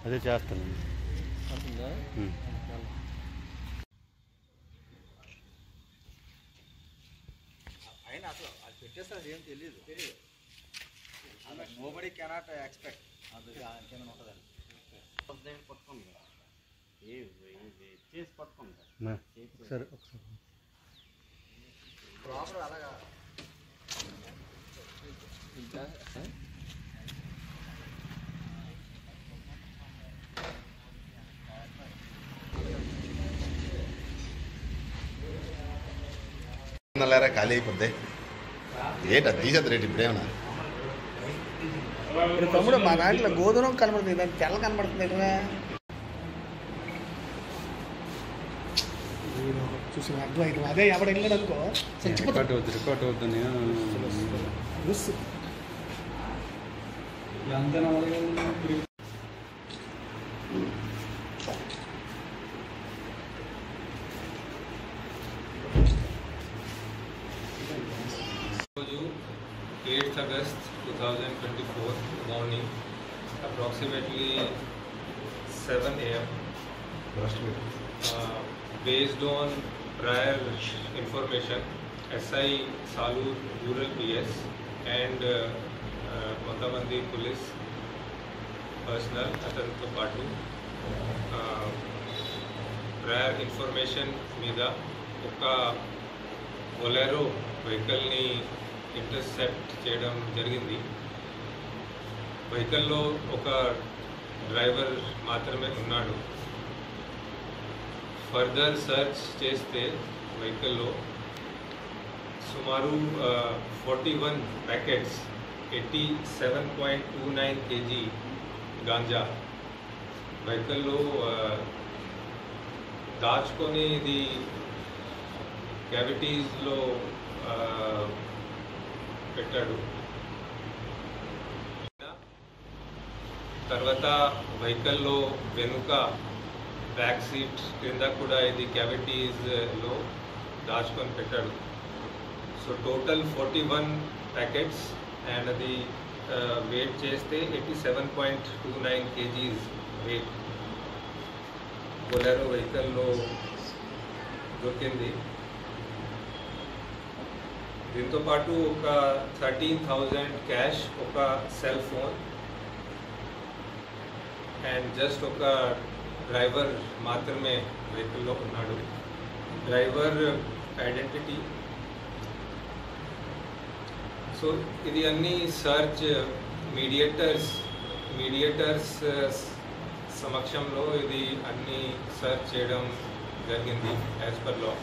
అదే చేస్తాను. అయినా అసలు అది పెట్టేస్తారు ఏం తెలియదు. నోబడీ కెనాట్ ఎక్స్పెక్ట్ అది కింద ఉంటుందని పట్టుకోండి చేసి పట్టుకోండి ఒకసారి ప్రాపర్ అలాగా లేరా ఖాళీ అయిపోద్ది ఏంటి అది తీసేది రేటు ఇప్పుడేమన్నా తమ్ముడు మా దాంట్లో గోధుమ కనబడుతుంది దానికి తెల్ల కనబడుతుంది కదా చూసి అర్థమైంది అదే ఎవడు వెళ్ళాడు అనుకో రికార్డ్ అవుతుంది రోజు 8th August 2024 morning approximately 7 AM based on prior information SI Salur Rural PS and కొంతమంది police personnel అతనితో పాటు prior information మీద ఒక బొలెరో వెహికల్ని ఇంటర్సెప్ట్ చేయడం జరిగింది. వెహికల్లో ఒక డ్రైవర్ మాత్రమే ఉన్నాడు. ఫర్దర్ సర్చ్ చేస్తే వెహికల్లో సుమారు 41 ప్యాకెట్స్ 87.29 kg గాంజా వెహికల్లో దాచుకొని ఇది క్యావిటీస్లో పెట్టాడు. తర్వాత వెహికల్లో వెనుక బ్యాక్ సీట్ కింద కూడా ఇది క్యావిటీస్లో దాచుకొని పెట్టాడు. సో టోటల్ 41 ప్యాకెట్స్ అండ్ అది వెయిట్ చేస్తే 87.29 kgs వెయిట్ బొలెరో వెహికల్లో దొరికింది. దీంతో పాటు ఒక 13,000 క్యాష్, ఒక సెల్ ఫోన్ అండ్ జస్ట్ ఒక డ్రైవర్ మాత్రమే వెహికల్లో ఉన్నాడు. డ్రైవర్ ఐడెంటిటీ సో ఇది అన్ని సర్చ్ మీడియేటర్స్ సమక్షంలో ఇది అన్ని సర్చ్ చేయడం జరిగింది యాజ్ పర్ లా.